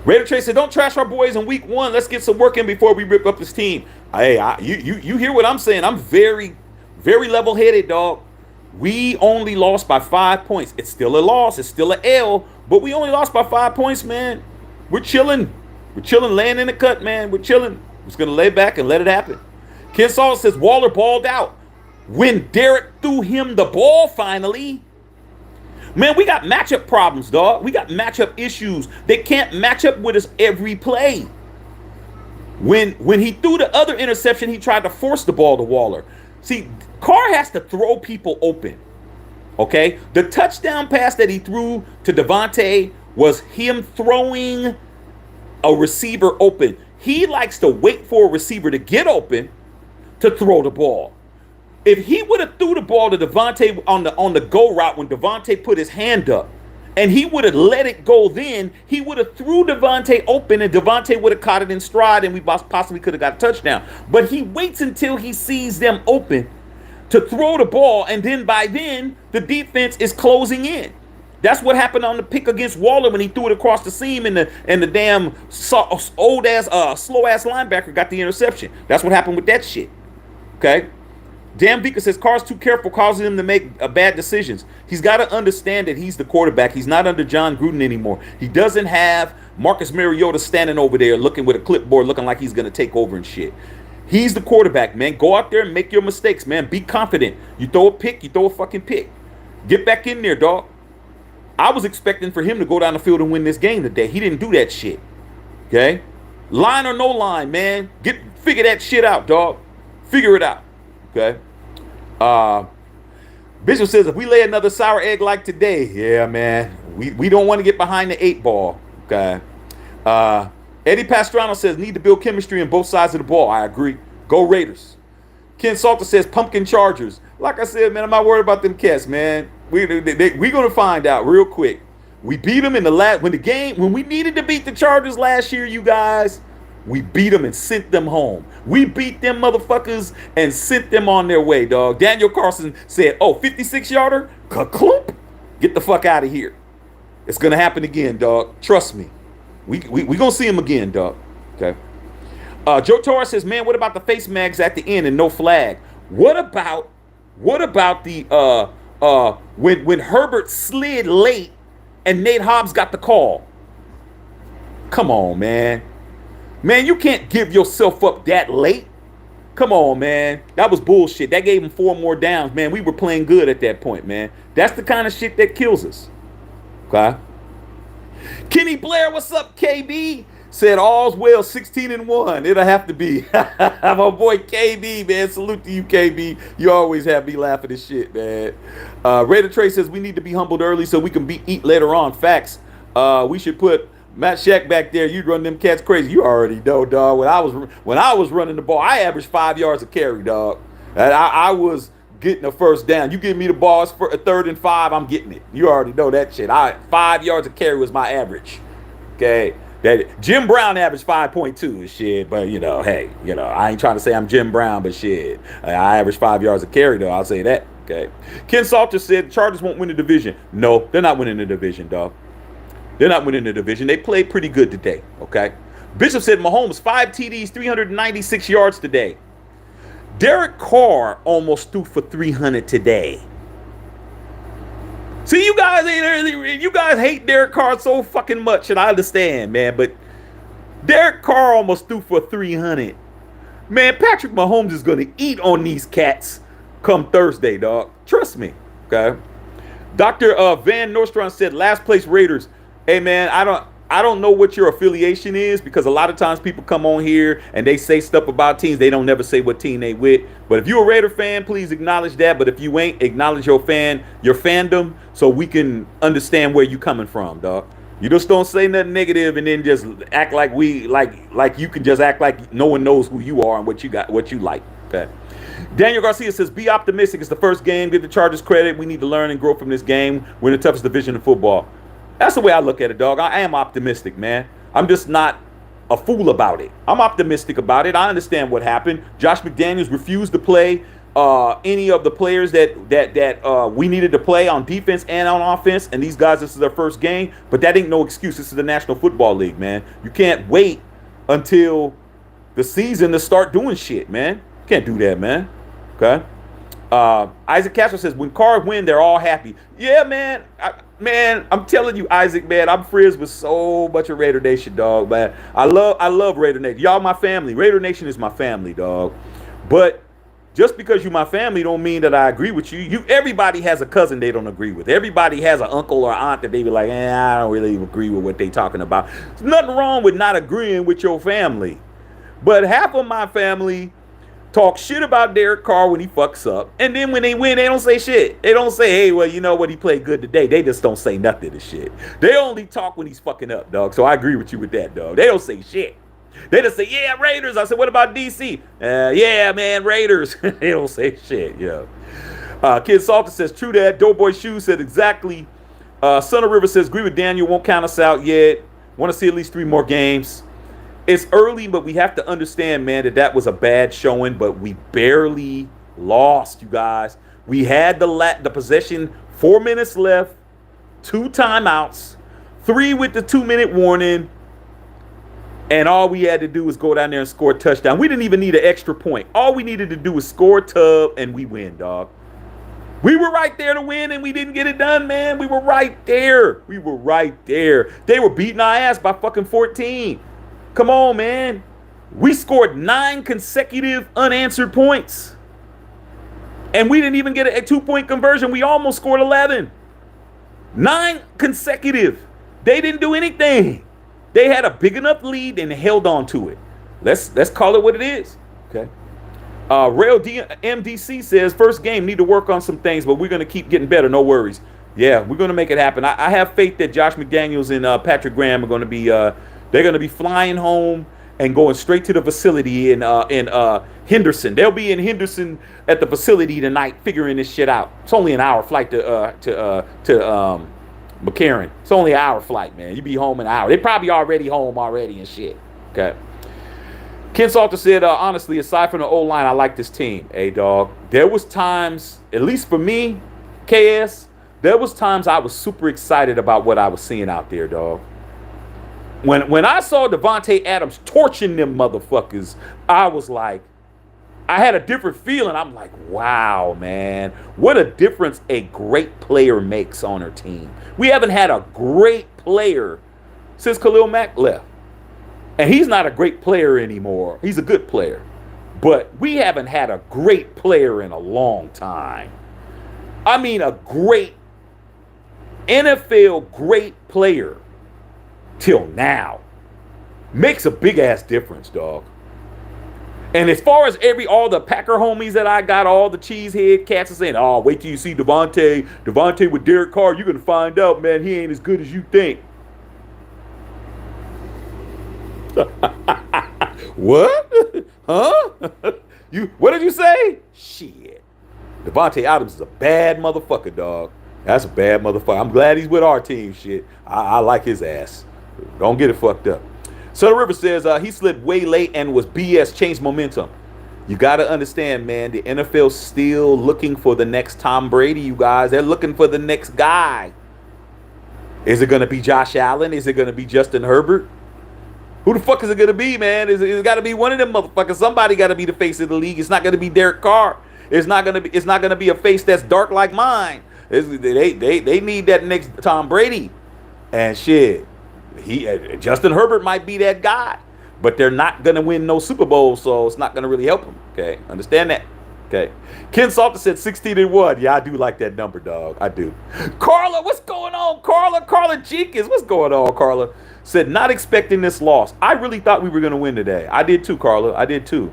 Speaker 1: Raider Trey said, don't trash our boys in week 1. Let's get some work in before we rip up this team. Hey, you hear what I'm saying? I'm very, very level-headed, dog. We only lost by 5 points. It's still a loss. It's still an L, but we only lost by 5 points, man. We're chilling. We're chilling, laying in the cut, man. We're chilling. We're just going to lay back and let it happen. Ken Saul says, Waller balled out when Derek threw him the ball finally. Man, we got matchup problems, dog. We got matchup issues. They can't match up with us every play. When he threw the other interception, he tried to force the ball to Waller. See, Carr has to throw people open, okay? The touchdown pass that he threw to Devontae was him throwing a receiver open. He likes to wait for a receiver to get open to throw the ball. If he would have threw the ball to Devontae on the go route when Devontae put his hand up, and he would have let it go then, he would have threw Devontae open, and Devontae would have caught it in stride, and we possibly could have got a touchdown. But he waits until he sees them open to throw the ball, and then by then, the defense is closing in. That's what happened on the pick against Waller when he threw it across the seam, and the damn old-ass, slow-ass linebacker got the interception. That's what happened with that shit, okay? Dan Beaker says Carr's too careful, causing him to make bad decisions. He's got to understand that he's the quarterback. He's not under John Gruden anymore. He doesn't have Marcus Mariota standing over there looking with a clipboard looking like he's going to take over and shit. He's the quarterback, man. Go out there and make your mistakes, man. Be confident. You throw a pick, you throw a fucking pick. Get back in there, dog. I was expecting for him to go down the field and win this game today. He didn't do that shit. Okay? Line or no line, man. Figure that shit out, dog. Figure it out. Okay. Bishop says if we lay another sour egg like today, yeah, man, we don't want to get behind the 8 ball. Okay. Eddie Pastrano says need to build chemistry on both sides of the ball. I agree. Go Raiders. Ken Salter says pumpkin Chargers. Like I said, man, I'm not worried about them cats, man. We're gonna find out real quick. We beat them in the when we needed to beat the Chargers last year, you guys. We beat them and sent them home. We beat them motherfuckers and sent them on their way, dog. Daniel Carlson said, 56-yarder? Ka-cloop. Get the fuck out of here. It's going to happen again, dog. Trust me. We going to see him again, dog. Okay. Joe Torres says, man, what about the face mags at the end and no flag? What about the when Herbert slid late and Nate Hobbs got the call? Come on, man. Man, you can't give yourself up that late. Come on, man. That was bullshit. That gave him 4 more downs, man. We were playing good at that point, man. That's the kind of shit that kills us. Okay? Kenny Blair, what's up, KB? Said all's well, 16-1. It'll have to be. My boy KB, man. Salute to you, KB. You always have me laughing at shit, man. Raider Trey says we need to be humbled early so we can eat later on. Facts. We should put Matt Shack back there. You'd run them cats crazy. You already know, dog. When I was running the ball, I averaged 5 yards a carry, dog. And I was getting a first down. You give me the ball, it's for a 3rd and 5, I'm getting it. You already know that shit. 5 yards a carry was my average. Okay. Jim Brown averaged 5.2 and shit, but hey, I ain't trying to say I'm Jim Brown, but shit, I averaged 5 yards a carry though. I'll say that. Okay. Ken Salter said the Chargers won't win the division. No, they're not winning the division, dog. They're not winning the division. They played pretty good today, okay? Bishop said Mahomes, 5 TDs, 396 yards today. Derek Carr almost threw for 300 today. See, you you guys hate Derek Carr so fucking much, and I understand, man. But Derek Carr almost threw for 300. Man, Patrick Mahomes is gonna eat on these cats come Thursday, dog. Trust me. Okay. Dr. Van Nordstrom said, last place Raiders. Hey man, I don't know what your affiliation is, because a lot of times people come on here and they say stuff about teams. They don't never say what team they with. But if you're a Raider fan, please acknowledge that. But if you ain't, acknowledge your fandom, so we can understand where you coming from, dog. You just don't say nothing negative and then just act like like you can just act like no one knows who you are and what you like. Okay. Daniel Garcia says, be optimistic. It's the first game. Give the Chargers credit. We need to learn and grow from this game. We're in the toughest division in football. That's the way I look at it, dog. I am optimistic, man. I'm just not a fool about it. I'm optimistic about it. I understand what happened. Josh McDaniels refused to play any of the players that we needed to play on defense and on offense. And these guys, this is their first game. But that ain't no excuse. This is the National Football League, man. You can't wait until the season to start doing shit, man. You can't do that, man. Okay. Isaac Castro says, when Carr win, they're all happy. Yeah, man. I'm telling you, Isaac, man, I'm friends with so much of Raider Nation, dog, man. I love Raider Nation. Y'all my family. Raider Nation is my family, dog. But just because you're my family don't mean that I agree with you. Everybody has a cousin they don't agree with. Everybody has an uncle or aunt that they be like, I don't really agree with what they talking about. There's nothing wrong with not agreeing with your family. But half of my family talk shit about Derek Carr when he fucks up. And then when they win, they don't say shit. They don't say, hey, well, you know what? He played good today. They just don't say nothing to shit. They only talk when he's fucking up, dog. So I agree with you with that, dog. They don't say shit. They just say, yeah, Raiders. I said, what about DC? Yeah, man, Raiders. They don't say shit, yeah. Kid Salter says, true that. Doughboy Shoes said exactly. Son of River says, agree with Daniel. Won't count us out yet. Want to see at least 3 more games. It's early, but we have to understand, man, that was a bad showing, but we barely lost, you guys. We had the possession, 4 minutes left, 2 timeouts, 3 with the 2-minute warning, and all we had to do was go down there and score a touchdown. We didn't even need an extra point. All we needed to do was score a tub, and we win, dog. We were right there to win, and we didn't get it done, man. We were right there. We were right there. They were beating our ass by fucking 14. Come on, man. We scored 9 consecutive unanswered points. And we didn't even get a 2-point conversion. We almost scored 11. 9 consecutive. They didn't do anything. They had a big enough lead and held on to it. Let's call it what it is. Okay. Rail MDC says, first game, need to work on some things, but we're going to keep getting better. No worries. Yeah, we're going to make it happen. I have faith that Josh McDaniels and Patrick Graham are going to be they're going to be flying home and going straight to the facility in Henderson. They'll be in Henderson at the facility tonight figuring this shit out. It's only an hour flight to McCarran. It's only an hour flight, man. You be home in an hour. They're probably already home already and shit. Okay. Ken Salter said, honestly, aside from the O-line, I like this team. Hey, dog. There was times, at least for me, KS, there was times I was super excited about what I was seeing out there, dog. When I saw Devontae Adams torching them motherfuckers, I was like, I had a different feeling. I'm like, wow, man. What a difference a great player makes on her team. We haven't had a great player since Khalil Mack left. And he's not a great player anymore. He's a good player. But we haven't had a great player in a long time. I mean, a great NFL great player till now. Makes a big ass difference, dog. And as far as all the Packer homies that I got, all the cheesehead cats are saying, oh, wait till you see Devontae with Derek Carr, you're going to find out, man, he ain't as good as you think. What? Huh? What did you say? Shit. Devontae Adams is a bad motherfucker, dog. That's a bad motherfucker. I'm glad he's with our team, shit. I like his ass. Don't get it fucked up. Sutter River says he slid way late and was BS, changed momentum. You got to understand, man, the NFL's still looking for the next Tom Brady, you guys. They're looking for the next guy. Is it going to be Josh Allen? Is it going to be Justin Herbert? Who the fuck is it going to be, man? It's got to be one of them motherfuckers. Somebody got to be the face of the league. It's not going to be Derek Carr. It's not going to be a face that's dark like mine. They need that next Tom Brady. And shit, Justin Herbert might be that guy, but they're not gonna win no Super Bowl, so it's not gonna really help them. Okay, understand that? Okay. Ken Salter said 16-1. Yeah, I do like that number, dog. I do. Carla, what's going on? Carla Jenkins, what's going on? Carla said not expecting this loss. I really thought we were gonna win today. I did too, Carla. I did too.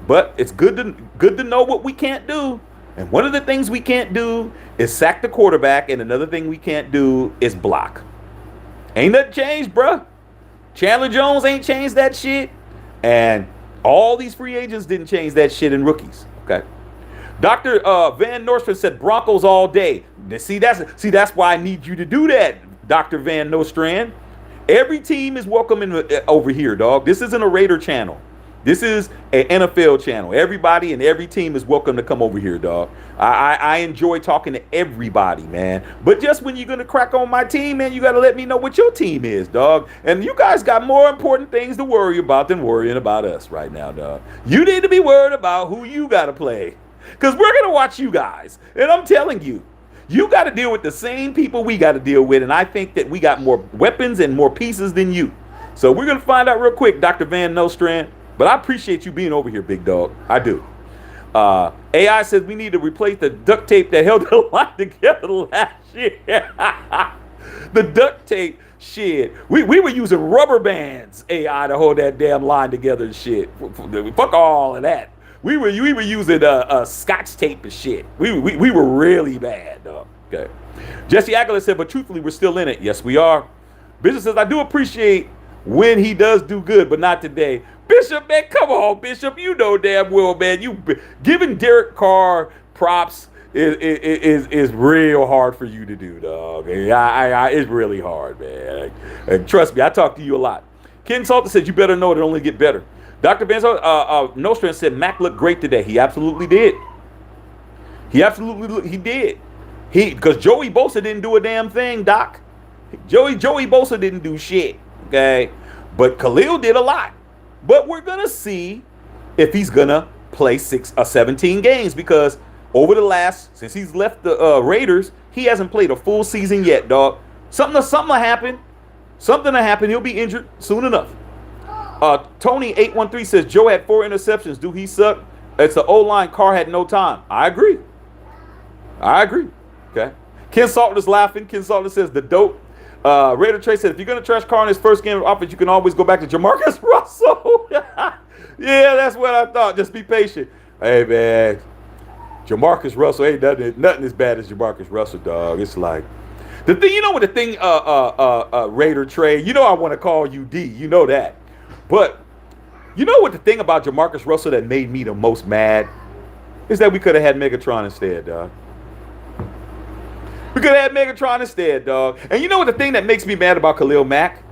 Speaker 1: But it's good to know what we can't do. And one of the things we can't do is sack the quarterback, and another thing we can't do is block. Ain't nothing changed, bruh. Chandler Jones ain't changed that shit. And all these free agents didn't change that shit in rookies. Okay. Dr. Van Nostrand said Broncos all day. See, that's why I need you to do that, Dr. Van Nostrand. Every team is welcome over here, dog. This isn't a Raider channel. This is an NFL channel. Everybody and every team is welcome to come over here, dog. I enjoy talking to everybody, man. But just when you're going to crack on my team, man, you got to let me know what your team is, dog. And you guys got more important things to worry about than worrying about us right now, dog. You need to be worried about who you got to play. Because we're going to watch you guys. And I'm telling you, you got to deal with the same people we got to deal with. And I think that we got more weapons and more pieces than you. So we're going to find out real quick, Dr. Van Nostrand. But I appreciate you being over here, big dog. I do. AI says we need to replace the duct tape that held the line together last year. The duct tape, shit. We were using rubber bands, AI, to hold that damn line together and shit. Fuck all of that. We were using Scotch tape and shit. We were really bad, dog. Okay. Jesse Aguilar said, but truthfully, we're still in it. Yes, we are. Bishop says, I do appreciate when he does do good, but not today. Bishop, man, come on, Bishop. You know damn well, man. You giving Derek Carr props is real hard for you to do, dog. It's really hard, man. And trust me, I talk to you a lot. Ken Salter said you better know it only get better. Dr. Van Nostrand said Mac looked great today. He absolutely did. He did. Because Joey Bosa didn't do a damn thing, Doc. Joey Bosa didn't do shit. Okay, but Khalil did a lot. But we're going to see if he's going to play 17 games, because since he's left the Raiders, he hasn't played a full season yet, dog. Something will happen. Something will happen. He'll be injured soon enough. Tony813 says, Joe had 4 interceptions. Do he suck? It's the O-line. Carr had no time. I agree. Okay. Ken Salter is laughing. Ken Salter says, the dope. Raider Trey said, if you're going to trash Carr in his first game of offense, you can always go back to Jamarcus Russell. Yeah, that's what I thought. Just be patient. Hey, man, Jamarcus Russell ain't nothing as bad as Jamarcus Russell, dog. It's like, the thing, Raider Trey, I want to call you D. You know that. But you know what the thing about Jamarcus Russell that made me the most mad is that we could have had Megatron instead, dog. We could have had Megatron instead, dog. And you know what the thing that makes me mad about Khalil Mack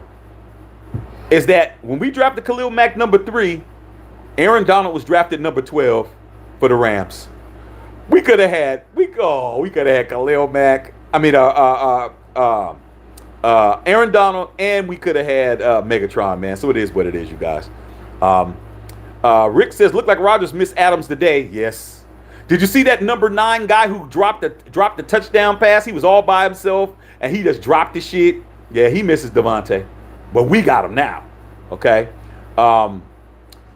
Speaker 1: is that when we drafted Khalil Mack number 3, Aaron Donald was drafted number 12 for the Rams. We could have had Khalil Mack. Aaron Donald, and we could have had Megatron, man. So it is what it is, you guys. Rick says, look like Rodgers missed Adams today. Yes. Did you see that number 9 guy who dropped the touchdown pass? He was all by himself, and he just dropped the shit. Yeah, he misses Devontae. But we got him now. Okay.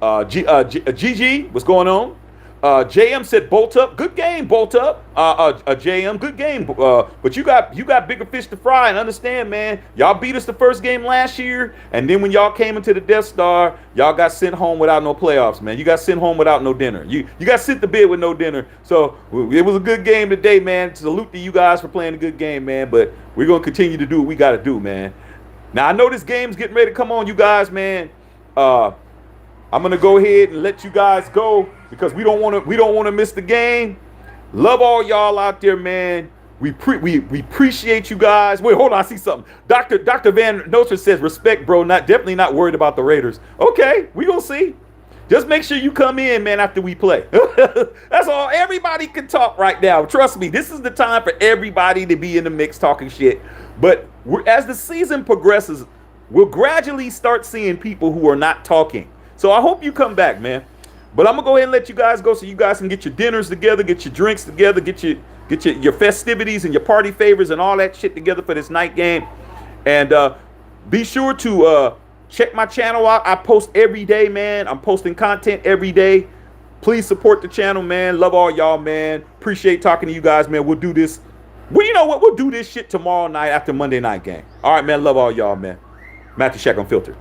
Speaker 1: GG, what's going on? JM said, bolt up. Good game, bolt up. JM, good game. But you got bigger fish to fry, and understand, man. Y'all beat us the first game last year, and then when y'all came into the Death Star, y'all got sent home without no playoffs, man. You got sent home without no dinner. You got sent to bed with no dinner. So it was a good game today, man. Salute to you guys for playing a good game, man. But we're gonna continue to do what we gotta do, man. Now I know this game's getting ready to come on, you guys, man. I'm gonna go ahead and let you guys go because we don't want to miss the game. Love all y'all out there, man. We appreciate you guys. Wait, hold on, I see something. Dr. Van Nostrand says, respect, bro. Definitely not worried about the Raiders. Okay, we gonna see. Just make sure you come in, man, after we play. That's all. Everybody can talk right now. Trust me, this is the time for everybody to be in the mix talking shit. But as the season progresses, we'll gradually start seeing people who are not talking. So I hope you come back, man. But I'm going to go ahead and let you guys go so you guys can get your dinners together, get your drinks together, get Get your festivities and your party favors and all that shit together for this night game. And be sure to check my channel out. I post every day, man. I'm posting content every day. Please support the channel, man. Love all y'all, man. Appreciate talking to you guys, man. We'll do this. Well, you know what? We'll do this shit tomorrow night after Monday night game. All right, man. Love all y'all, man. Matthew Shack Unfiltered.